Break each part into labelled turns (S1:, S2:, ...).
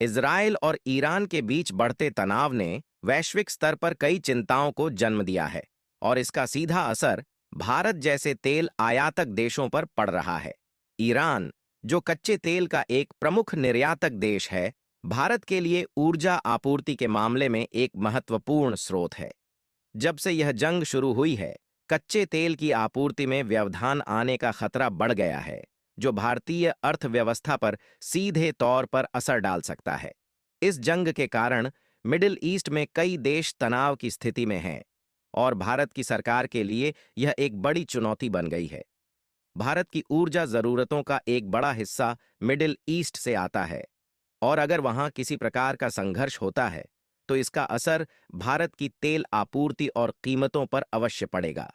S1: Israel और Iran के बीच बढ़ते तनाव ने वैश्विक स्तर पर कई चिंताओं को जन्म दिया है और इसका सीधा असर भारत जैसे तेल आयातक देशों पर पड़ रहा है। ईरान, जो कच्चे तेल का एक प्रमुख निर्यातक देश है, भारत के लिए ऊर्जा आपूर्ति के मामले में एक महत्वपूर्ण स्रोत है। जब से यह जंग शुरू हुई है, कच्चे तेल की आपूर्ति में व्यवधान आने का खतरा बढ़ गया है, जो भारतीय अर्थव्यवस्था पर सीधे तौर पर असर डाल सकता है। इस जंग के कारण मिडिल ईस्ट में कई देश तनाव की स्थिति में हैं और भारत की सरकार के लिए यह एक बड़ी चुनौती बन गई है। भारत की ऊर्जा जरूरतों का एक बड़ा हिस्सा मिडिल ईस्ट से आता है और अगर वहां किसी प्रकार का संघर्ष होता है, तो इसका असर भारत की तेल आपूर्ति और कीमतों पर अवश्य पड़ेगा।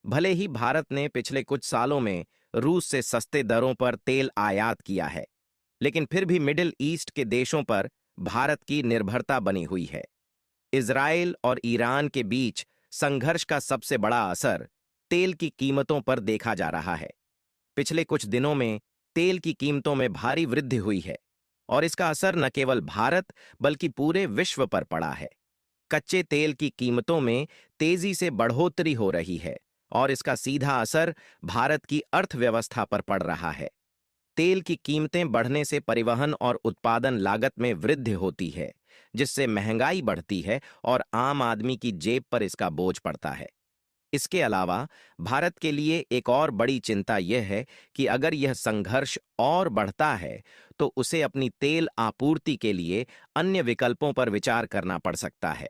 S1: भले ही भारत ने पिछले कुछ सालों में रूस से सस्ते दरों पर तेल आयात किया है, लेकिन फिर भी मिडिल ईस्ट के देशों पर भारत की निर्भरता बनी हुई है। इजराइल और ईरान के बीच संघर्ष का सबसे बड़ा असर तेल की कीमतों पर देखा जा रहा है। पिछले कुछ दिनों में तेल की कीमतों में भारी वृद्धि हुई है और इसका असर न केवल भारत बल्कि पूरे विश्व पर पड़ा है। कच्चे तेल की कीमतों में तेजी से बढ़ोतरी हो रही है और इसका सीधा असर भारत की अर्थव्यवस्था पर पड़ रहा है। तेल की कीमतें बढ़ने से परिवहन और उत्पादन लागत में वृद्धि होती है, जिससे महंगाई बढ़ती है और आम आदमी की जेब पर इसका बोझ पड़ता है। इसके अलावा भारत के लिए एक और बड़ी चिंता यह है कि अगर यह संघर्ष और बढ़ता है, तो उसे अपनी तेल आपूर्ति के लिए अन्य विकल्पों पर विचार करना पड़ सकता है।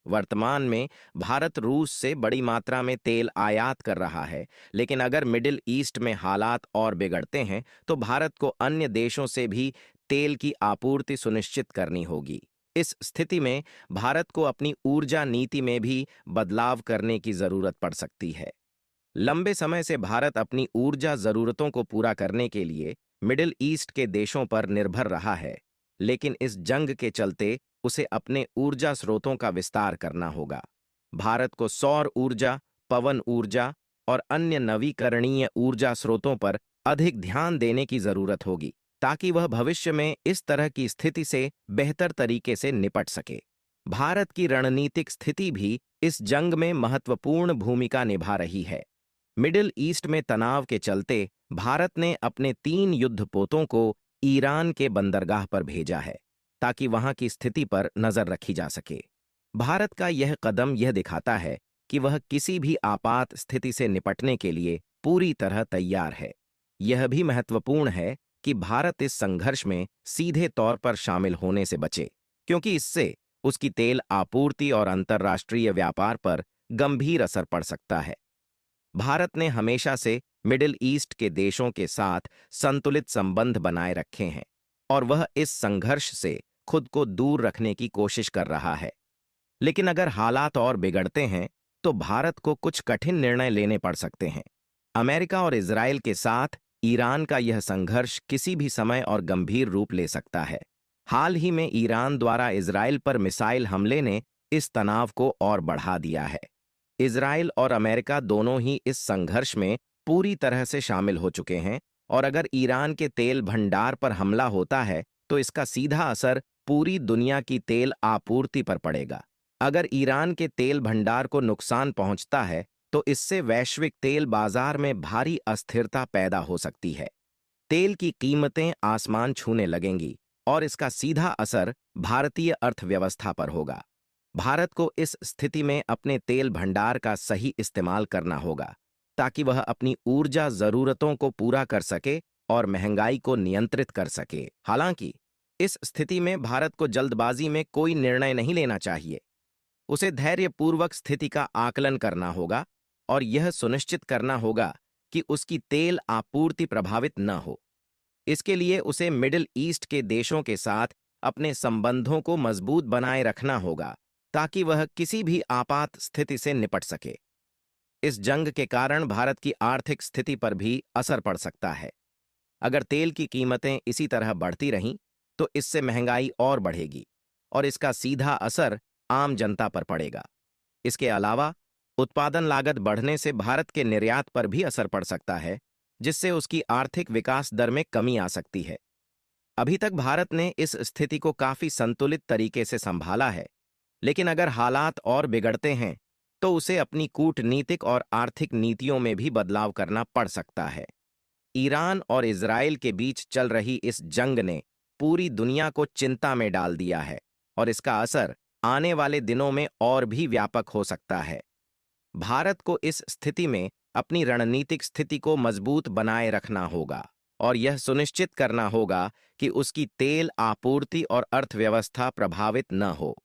S1: वर्तमान में भारत रूस से बड़ी मात्रा में तेल आयात कर रहा है, लेकिन अगर मिडिल ईस्ट में हालात और बिगड़ते हैं, तो भारत को अन्य देशों से भी तेल की आपूर्ति सुनिश्चित करनी होगी। इस स्थिति में भारत को अपनी ऊर्जा नीति में भी बदलाव करने की जरूरत पड़ सकती है। लंबे समय से भारत अपनी ऊर्जा जरूरतों को पूरा करने के लिए मिडिल ईस्ट के देशों पर निर्भर रहा है, लेकिन इस जंग के चलते उसे अपने ऊर्जा स्रोतों का विस्तार करना होगा। भारत को सौर ऊर्जा, पवन ऊर्जा और अन्य नवीकरणीय ऊर्जा स्रोतों पर अधिक ध्यान देने की जरूरत होगी, ताकि वह भविष्य में इस तरह की स्थिति से बेहतर तरीके से निपट सके। भारत की रणनीतिक स्थिति भी इस जंग में महत्वपूर्ण भूमिका निभा रही है। मिडिल ईस्ट में तनाव के चलते भारत ने अपने 3 युद्धपोतों को ईरान के बंदरगाह पर भेजा है, ताकि वहां की स्थिति पर नजर रखी जा सके। भारत का यह कदम यह दिखाता है कि वह किसी भी आपात स्थिति से निपटने के लिए पूरी तरह तैयार है। यह भी महत्वपूर्ण है कि भारत इस संघर्ष में सीधे तौर पर शामिल होने से बचे, क्योंकि इससे उसकी तेल आपूर्ति और अंतर्राष्ट्रीय व्यापार पर गंभीर असर पड़ सकता है। भारत ने हमेशा से मिडिल ईस्ट के देशों के साथ संतुलित संबंध बनाए रखे हैं और वह इस संघर्ष से खुद को दूर रखने की कोशिश कर रहा है। लेकिन अगर हालात और बिगड़ते हैं, तो भारत को कुछ कठिन निर्णय लेने पड़ सकते हैं। अमेरिका और इजराइल के साथ ईरान का यह संघर्ष किसी भी समय और गंभीर रूप ले सकता है। हाल ही में ईरान द्वारा इजराइल पर मिसाइल हमले ने इस तनाव को और बढ़ा दिया है। इजराइल और अमेरिका दोनों ही इस संघर्ष में पूरी तरह से शामिल हो चुके हैं और अगर ईरान के तेल भंडार पर हमला होता है, तो इसका सीधा असर पूरी दुनिया की तेल आपूर्ति पर पड़ेगा। अगर ईरान के तेल भंडार को नुकसान पहुंचता है, तो इससे वैश्विक तेल बाजार में भारी अस्थिरता पैदा हो सकती है। तेल की कीमतें आसमान छूने लगेंगी और इसका सीधा असर भारतीय अर्थव्यवस्था पर होगा। भारत को इस स्थिति में अपने तेल भंडार का सही इस्तेमाल करना होगा, ताकि वह अपनी ऊर्जा जरूरतों को पूरा कर सके और महंगाई को नियंत्रित कर सके। हालांकि इस स्थिति में भारत को जल्दबाजी में कोई निर्णय नहीं लेना चाहिए। उसे धैर्यपूर्वक स्थिति का आकलन करना होगा और यह सुनिश्चित करना होगा कि उसकी तेल आपूर्ति प्रभावित न हो। इसके लिए उसे मिडिल ईस्ट के देशों के साथ अपने संबंधों को मजबूत बनाए रखना होगा, ताकि वह किसी भी आपात स्थिति से निपट सके। इस जंग के कारण भारत की आर्थिक स्थिति पर भी असर पड़ सकता है। अगर तेल की कीमतें इसी तरह बढ़ती रहीं, तो इससे महंगाई और बढ़ेगी और इसका सीधा असर आम जनता पर पड़ेगा। इसके अलावा उत्पादन लागत बढ़ने से भारत के निर्यात पर भी असर पड़ सकता है, जिससे उसकी आर्थिक विकास दर में कमी आ सकती है। अभी तक भारत ने इस स्थिति को काफी संतुलित तरीके से संभाला है, लेकिन अगर हालात और बिगड़ते हैं तो उसे अपनी कूटनीतिक और आर्थिक नीतियों में भी बदलाव करना पड़ सकता है। ईरान और इजराइल के बीच चल रही इस जंग ने पूरी दुनिया को चिंता में डाल दिया है और इसका असर आने वाले दिनों में और भी व्यापक हो सकता है। भारत को इस स्थिति में अपनी रणनीतिक स्थिति को मजबूत बनाए रखना होगा और यह सुनिश्चित करना होगा कि उसकी तेल आपूर्ति और अर्थव्यवस्था प्रभावित न हो।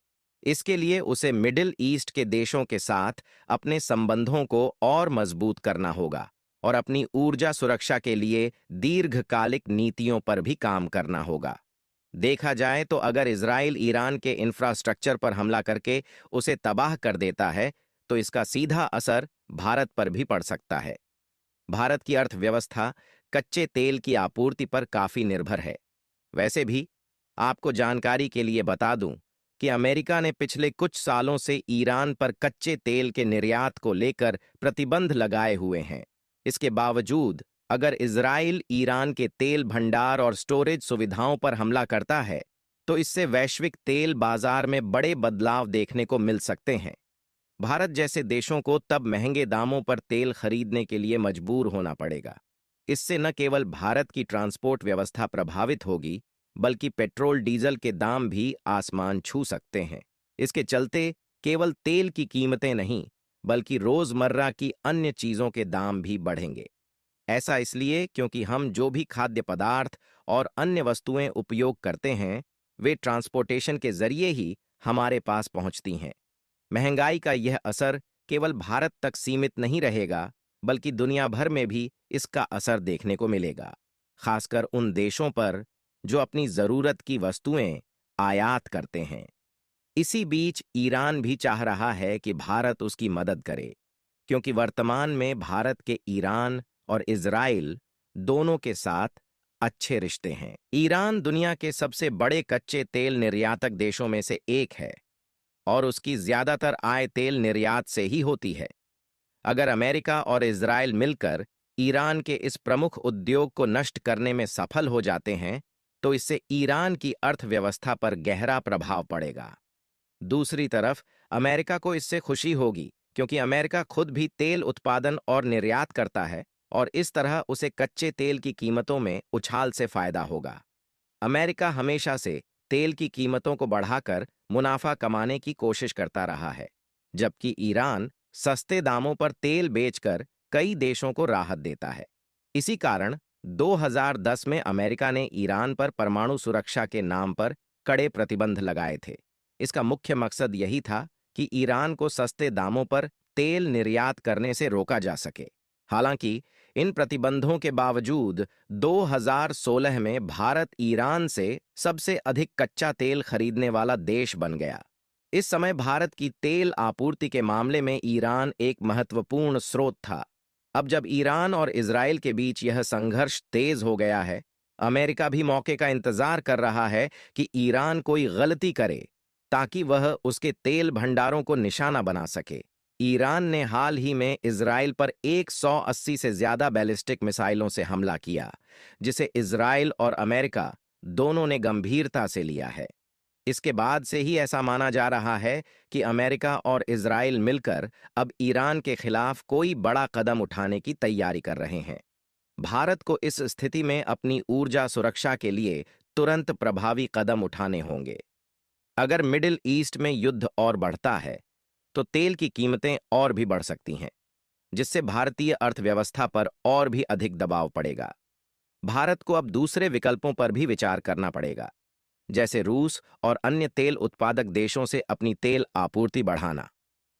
S1: इसके लिए उसे मिडिल ईस्ट के देशों के साथ अपने संबंधों को और मजबूत करना होगा और अपनी ऊर्जा सुरक्षा के लिए दीर्घकालिक नीतियों पर भी काम करना होगा। देखा जाए तो अगर इजराइल ईरान के इंफ्रास्ट्रक्चर पर हमला करके उसे तबाह कर देता है तो इसका सीधा असर भारत पर भी पड़ सकता है। भारत की अर्थव्यवस्था कच्चे तेल की आपूर्ति पर काफी निर्भर है। वैसे भी आपको जानकारी के लिए बता दूं कि अमेरिका ने पिछले कुछ सालों से ईरान पर कच्चे तेल के निर्यात को लेकर प्रतिबंध लगाए हुए हैं। इसके बावजूद अगर इजराइल ईरान के तेल भंडार और स्टोरेज सुविधाओं पर हमला करता है तो इससे वैश्विक तेल बाजार में बड़े बदलाव देखने को मिल सकते हैं। भारत जैसे देशों को तब महंगे दामों पर तेल खरीदने के लिए मजबूर होना पड़ेगा। इससे न केवल भारत की ट्रांसपोर्ट व्यवस्था प्रभावित होगी, बल्कि पेट्रोल डीजल के दाम भी आसमान छू सकते हैं। इसके चलते केवल तेल की कीमतें नहीं, बल्कि रोजमर्रा की अन्य चीजों के दाम भी बढ़ेंगे। ऐसा इसलिए क्योंकि हम जो भी खाद्य पदार्थ और अन्य वस्तुएं उपयोग करते हैं, वे ट्रांसपोर्टेशन के जरिए ही हमारे पास पहुंचती हैं। महंगाई का यह असर केवल भारत तक सीमित नहीं रहेगा, बल्कि दुनिया भर में भी इसका असर देखने को मिलेगा, खासकर उन देशों पर जो अपनी जरूरत की वस्तुएं आयात करते हैं। इसी बीच ईरान भी चाह रहा है कि भारत उसकी मदद करे, क्योंकि वर्तमान में भारत के ईरान और इजराइल दोनों के साथ अच्छे रिश्ते हैं। ईरान दुनिया के सबसे बड़े कच्चे तेल निर्यातक देशों में से एक है और उसकी ज्यादातर आय तेल निर्यात से ही होती है। अगर अमेरिका और इजराइल मिलकर ईरान के इस प्रमुख उद्योग को नष्ट करने में सफल हो जाते हैं तो इससे ईरान की अर्थव्यवस्था पर गहरा प्रभाव पड़ेगा। दूसरी तरफ अमेरिका को इससे खुशी होगी, क्योंकि अमेरिका खुद भी तेल उत्पादन और निर्यात करता है और इस तरह उसे कच्चे तेल की कीमतों में उछाल से फायदा होगा। अमेरिका हमेशा से तेल की कीमतों को बढ़ाकर मुनाफा कमाने की कोशिश करता रहा है, जबकि ईरान सस्ते दामों पर तेल बेचकर कई देशों को राहत देता है। इसी कारण 2010 में अमेरिका ने ईरान पर परमाणु सुरक्षा के नाम पर कड़े प्रतिबंध लगाए थे। इसका मुख्य मकसद यही था कि ईरान को सस्ते दामों पर तेल निर्यात करने से रोका जा सके। हालांकि इन प्रतिबंधों के बावजूद 2016 में भारत ईरान से सबसे अधिक कच्चा तेल खरीदने वाला देश बन गया। इस समय भारत की तेल आपूर्ति के मामले में ईरान एक महत्वपूर्ण स्रोत था। अब जब ईरान और इजराइल के बीच यह संघर्ष तेज हो गया है, अमेरिका भी मौके का इंतजार कर रहा है कि ईरान कोई गलती करे ताकि वह उसके तेल भंडारों को निशाना बना सके। ईरान ने हाल ही में इजराइल पर 180 से ज्यादा बैलिस्टिक मिसाइलों से हमला किया, जिसे इजराइल और अमेरिका दोनों ने गंभीरता से लिया है। इसके बाद से ही ऐसा माना जा रहा है कि अमेरिका और इजराइल मिलकर अब ईरान के खिलाफ कोई बड़ा कदम उठाने की तैयारी कर रहे हैं। भारत को इस स्थिति में अपनी ऊर्जा सुरक्षा के लिए तुरंत प्रभावी कदम उठाने होंगे। अगर मिडिल ईस्ट में युद्ध और बढ़ता है तो तेल की कीमतें और भी बढ़ सकती हैं, जिससे भारतीय अर्थव्यवस्था पर और भी अधिक दबाव पड़ेगा। भारत को अब दूसरे विकल्पों पर भी विचार करना पड़ेगा, जैसे रूस और अन्य तेल उत्पादक देशों से अपनी तेल आपूर्ति बढ़ाना।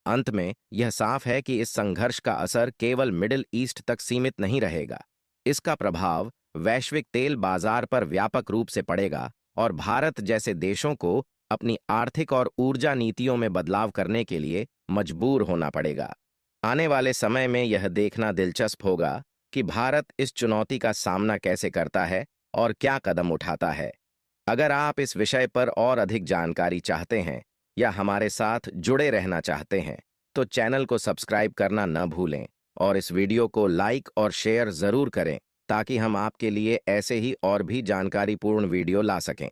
S1: अंत में यह साफ है कि इस संघर्ष का असर केवल मिडिल ईस्ट तक सीमित नहीं रहेगा। इसका प्रभाव वैश्विक तेल बाजार पर व्यापक रूप से पड़ेगा और भारत जैसे देशों को अपनी आर्थिक और ऊर्जा नीतियों में बदलाव करने के लिए मजबूर होना पड़ेगा। आने वाले समय में यह देखना दिलचस्प होगा कि भारत इस चुनौती का सामना कैसे करता है और क्या कदम उठाता है। अगर आप इस विषय पर और अधिक जानकारी चाहते हैं या हमारे साथ जुड़े रहना चाहते हैं, तो चैनल को सब्सक्राइब करना न भूलें और इस वीडियो को लाइक और शेयर जरूर करें ताकि हम आपके लिए ऐसे ही और भी जानकारीपूर्ण वीडियो ला सकें।